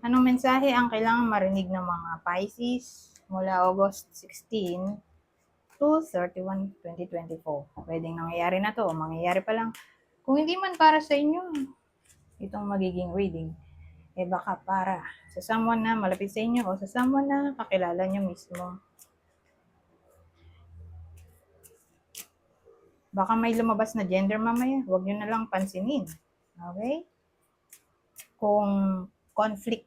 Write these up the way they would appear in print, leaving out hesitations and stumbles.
Anong mensahe ang kailangang marinig ng mga Pisces mula August 16 to 31, 2024? Pwedeng nangyayari na to o mangyayari pa lang. Kung hindi man para sa inyo, itong magiging reading, baka para sa someone na malapit sa inyo o sa someone na kakilala nyo mismo. Baka may lumabas na gender mamaya, huwag nyo na lang pansinin. Okay? Kung conflict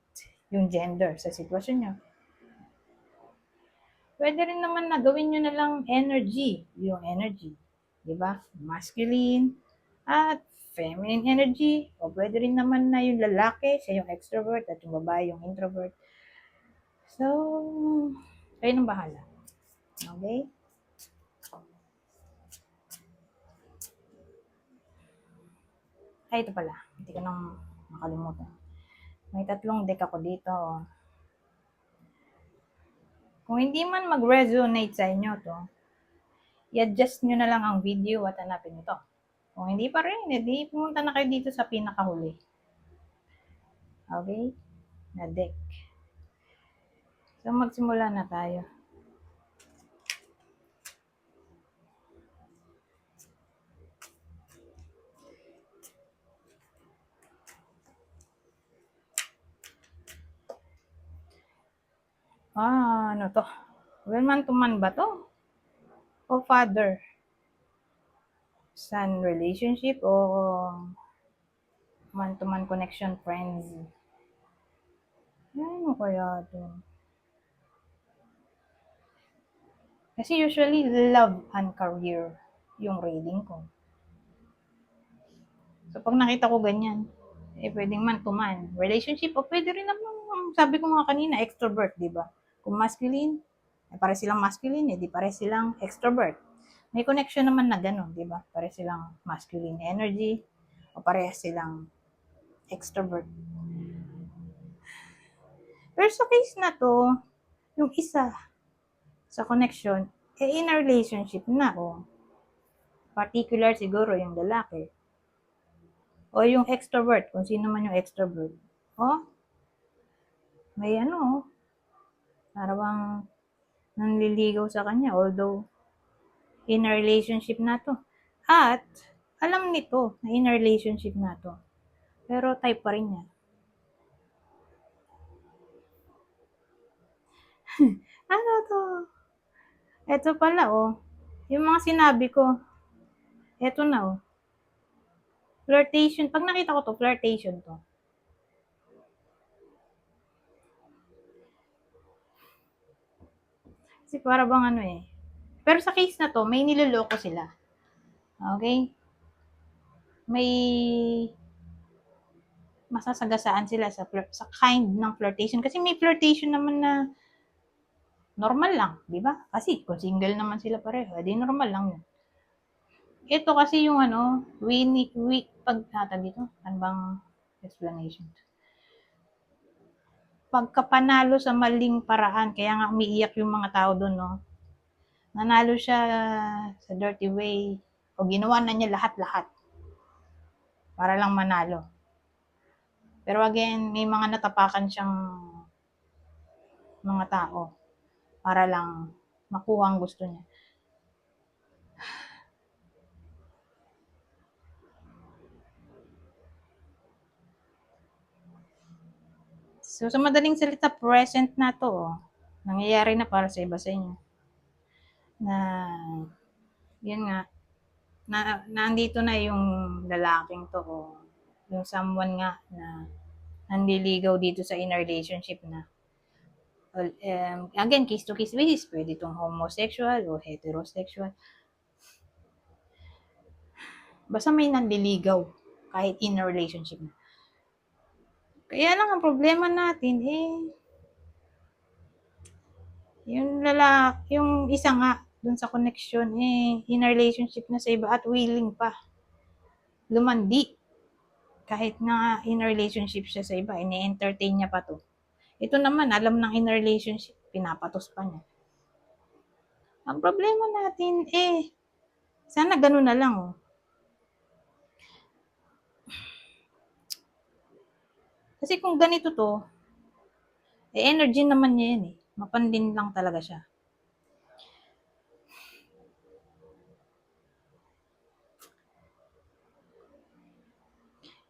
yung gender sa sitwasyon nyo. Pwede rin naman na gawin nyo na lang energy, yung energy. Diba? Masculine at feminine energy. O pwede rin naman na yung lalaki, siya yung extrovert at yung babae yung introvert. So, kayo nang bahala. Okay? Ay, ito pala. Hindi ko nang makalimutan. May 3 deck ako dito. Kung hindi man mag-resonate sa inyo to, i-adjust nyo na lang ang video at hanapin ito. Kung hindi pa rin, edi pumunta na kayo dito sa pinakahuli. Okay? Na deck. So, magsimula na tayo. Ano to? Man to man ba to? O father? Son relationship o man to man connection friends? Ano kaya to? Kasi usually love and career yung reading ko. So pag nakita ko ganyan, pwedeng man to man. Relationship o pwede rin naman, sabi ko nga kanina, extrovert, di ba? Kung masculine, pare silang masculine, di pare silang extrovert. May connection naman na gano'n, di ba? Pare silang masculine energy o pare silang extrovert. Pero sa case na to, yung isa sa connection, in a relationship na o. Particular siguro yung lalaki. O yung extrovert, kung sino man yung extrovert. May parang nanliligaw sa kanya, although in a relationship na to. At alam nito na in a relationship na to. Pero type pa rin niya. Ano to? Ito pala yung mga sinabi ko, ito na flirtation. Pag nakita ko to, flirtation to. Kasi para bang Pero sa case na to, may niloloko sila. Okay? May masasagasaan sila sa kind ng flirtation. Kasi may flirtation naman na normal lang, di ba? Kasi kung single naman sila pareho, di normal lang yun. Ito kasi yung pagtatag dito, ano bang explanation? Pagkapanalo sa maling paraan, kaya nga umiiyak yung mga tao doon, no? Nanalo siya sa dirty way, o ginawa na niya lahat-lahat para lang manalo. Pero again, may mga natapakan siyang mga tao para lang makuha ang gusto niya. So, sa madaling salita, present na to. Nangyayari na para sa iba sa inyo. Na, yun nga, nandito na yung lalaking to yung someone nga na nanliligaw dito sa in a relationship na. Well, again, case to case basis, pwede itong homosexual o heterosexual. Basta may nanliligaw kahit in a relationship na. Kaya lang ang problema natin yung isa nga dun sa connection in a relationship na sa iba at willing pa lumandi kahit na in a relationship siya sa iba, ini-entertain niya pa to. Ito naman, alam ng in a relationship, pinapatos pa niya. Ang problema natin sana ganun na lang Kasi kung ganito to, Eh, energy naman niya yan eh. Mapandin lang talaga siya.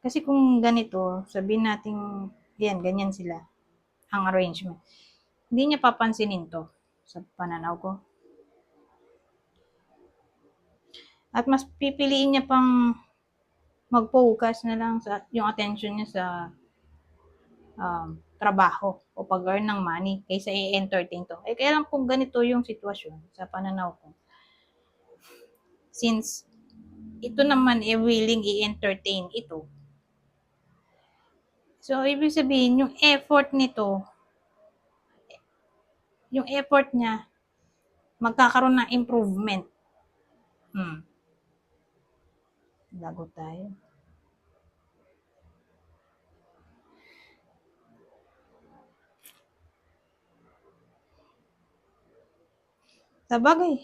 Kasi kung ganito, sabihin natin, yan, ganyan sila, ang arrangement. Hindi niya papansinin to sa pananaw ko. At mas pipiliin niya pang mag-focus na lang sa yung attention niya sa trabaho o pag-earn ng money kaysa i-entertain to. Eh, kaya lang kung ganito yung sitwasyon sa pananaw ko, since ito naman willing i-entertain ito, so ibig sabihin yung effort niya, magkakaroon ng improvement. Lago tayo. Sabagay,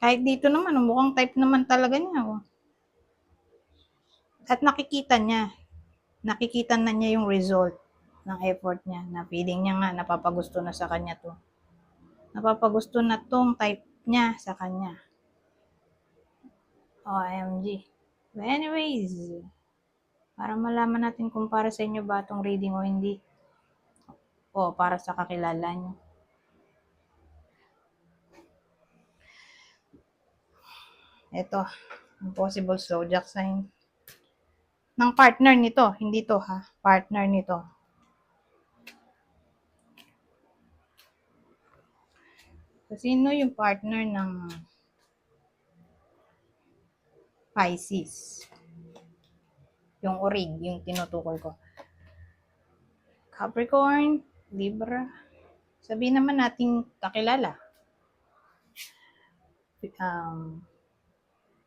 kahit dito naman, mukhang type naman talaga niya. Oh. At nakikita na niya yung result ng effort niya, na feeling niya nga, napapagusto na sa kanya to. Napapagusto na tong type niya sa kanya. OMG. But anyways, para malaman natin kung para sa inyo ba itong reading o hindi, o para sa kakilala nyo. Ito, ang possible zodiac sign ng partner nito, hindi to ha, partner nito. So, sino yung partner ng Pisces? Yung orig, yung tinutukoy ko. Capricorn, Libra. Sabihin naman natin kakilala.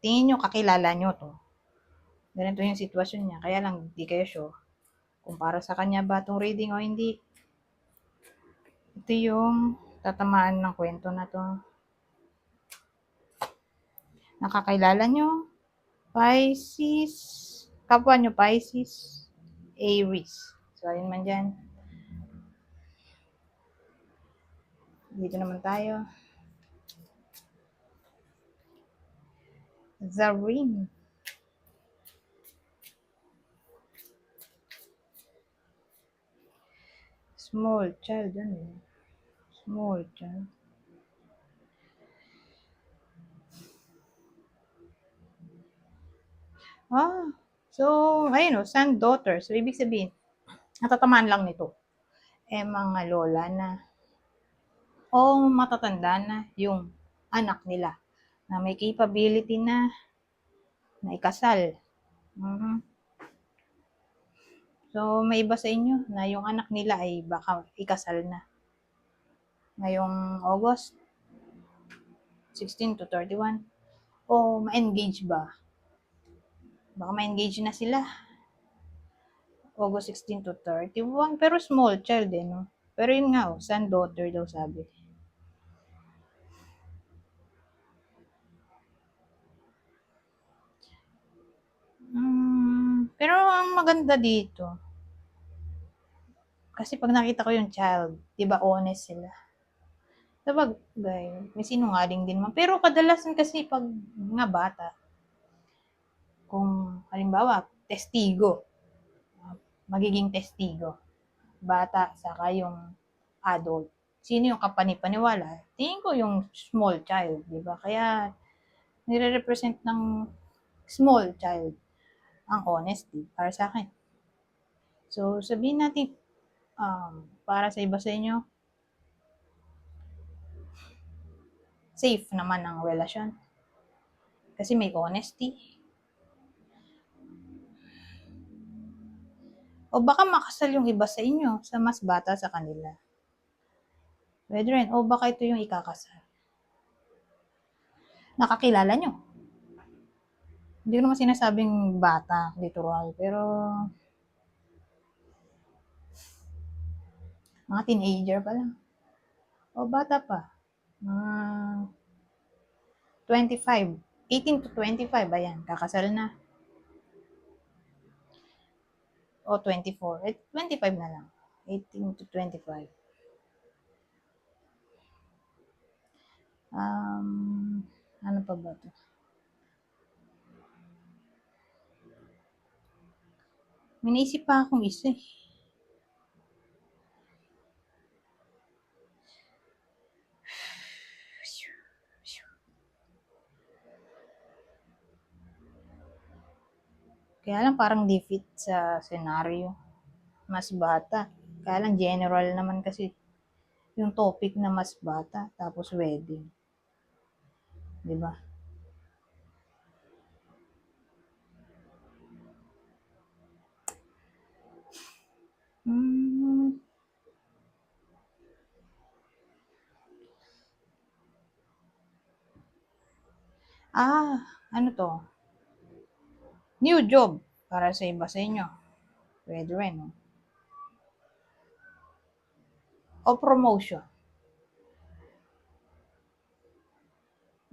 Tingin nyo kakilala nyo to. Ganito yung sitwasyon niya. Kaya lang, di kayo sure kung para sa kanya ba itong reading o hindi. Ito yung tatamaan ng kwento na to. Nakakilala nyo? Pisces. Kapwa nyo Pisces. Aries. So, ayun man dyan. Dito naman tayo. The Ring. Small child. Ano yun? Small child. So, ayun o, son, daughter. So, ibig sabihin, natatamaan lang nito. Eh, mga lola na o matatanda na yung anak nila na may capability na ikasal. So, may iba sa inyo na yung anak nila ay baka ikasal na. Ngayong August 16 to 31. O ma-engage ba? Baka ma-engage na sila. August 16 to 31. Pero small child eh, no? Pero yun nga, son, daughter daw sabi. Pero ang maganda dito, kasi pag nakita ko yung child, di ba honest sila? Sabagay, may sinungaling din man. Pero kadalasan kasi pag nga bata, kung halimbawa, testigo, magiging testigo, bata saka yung adult. Sino yung kapanipaniwala? Tingin ko yung small child, di ba? Kaya nire-represent ng small child ang honesty para sa akin. So, sabihin natin, para sa iba sa inyo, safe naman ang relasyon. Kasi may honesty. O baka makasal yung iba sa inyo sa mas bata sa kanila. Pwede rin. O baka ito yung ikakasal. Nakakilala nyo. Hindi ko naman sinasabing bata, literal. Pero mga teenager pa lang. O bata pa. Mga 25. 18 to 25. Ayan, kakasal na. O 24. 25 na lang. 18 to 25. Ano pa ba 'to? May naisip pa akong isa, eh. Kaya lang parang di fit sa senaryo. Mas bata. Kaya lang general naman kasi yung topic na mas bata tapos wedding, 'di ba? Hmm. Ano 'to? New job para sa iba sa inyo. Puwede rin, no? O promotion.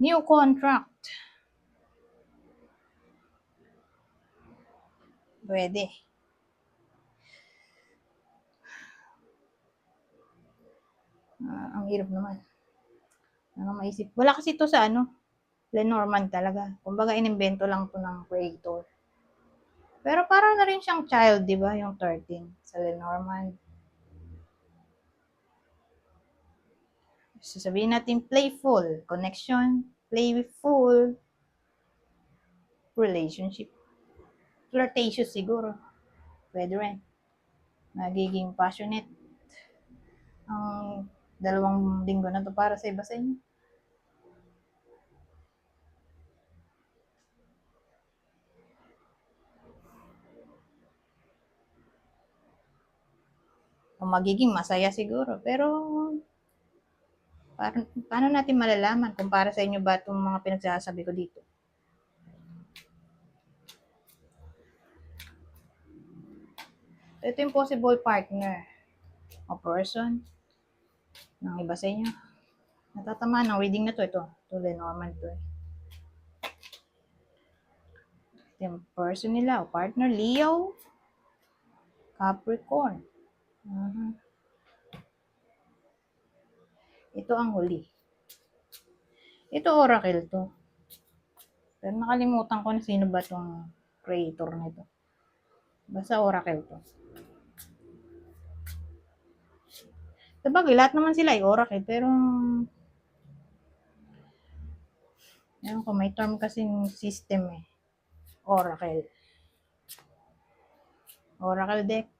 New contract. Puwede. Ang hirap naman. Ano maisip. Wala kasi ito sa ano, Lenormand talaga. Kumbaga inimbento lang 'to ng creator. Pero parang na rin siyang child, 'di ba, yung 13 sa Lenormand. Sasabihin natin playful, connection, playful, relationship. Flirtatious siguro. Pwede rin. Nagiging passionate ang 2 linggo na to para sa iba sa inyo. O magiging masaya siguro. Pero paano natin malalaman kung para sa inyo ba itong mga pinagsasabi ko dito? Ito yung possible partner o person ng iba sa inyo. Natatamaan ng reading na to. Ito Lenormand to. Ito yung person nila o partner. Leo, Capricorn. Ito ang huli. Ito oracle to. Pero nakalimutan ko na sino ba tong creator nito. Basta oracle to. Sabagay, lahat naman sila ay oracle, pero ewan ko, may term kasing system eh. Oracle. Oracle deck.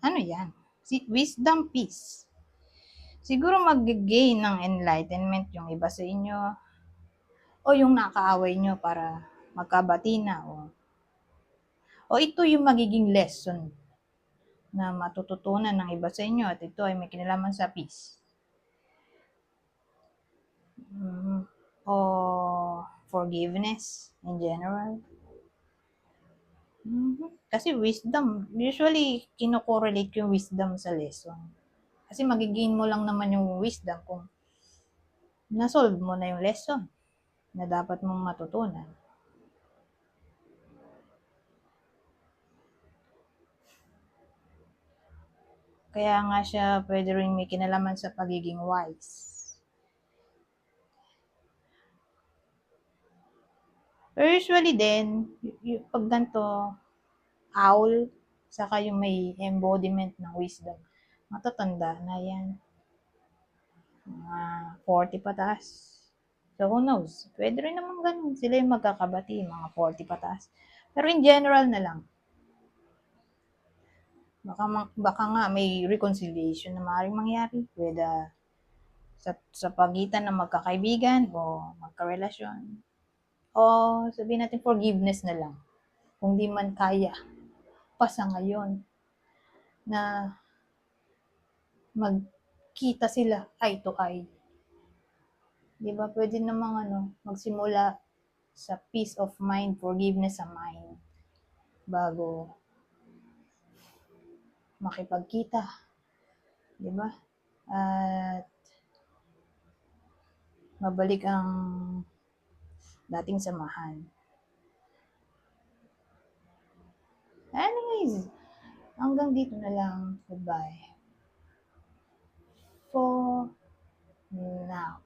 Ano yan? Wisdom piece. Siguro mag-gain ng enlightenment yung iba sa inyo o yung nakaaway nyo para magkabati na o ito yung magiging lesson na matututunan ng iba sa inyo at ito ay may kinalaman sa peace. O forgiveness in general. Kasi wisdom, usually kinokorelate yung wisdom sa lesson. Kasi magigain mo lang naman yung wisdom kung na-solve mo na yung lesson na dapat mong matutunan. Kaya nga siya pwede rin may kinalaman sa pagiging wise. Pero usually din, pag ganito, owl, saka yung may embodiment ng wisdom, matatanda na yan. Mga 40 pataas. So who knows? Pwede rin naman ganun. Sila yung magkakabati, mga 40 pataas. Pero in general na lang. Baka nga may reconciliation na maaaring mangyari. Whether sa pagitan ng magkakaibigan o magkarelasyon. O sabihin natin forgiveness na lang. Kung di man kaya pa sa ngayon na magkita sila eye to eye. Di ba? Pwede namang magsimula sa peace of mind, forgiveness sa mind bago makipagkita. Di ba? At mabalik ang dating samahan. Anyways, ang hanggang dito na lang. Goodbye. For now.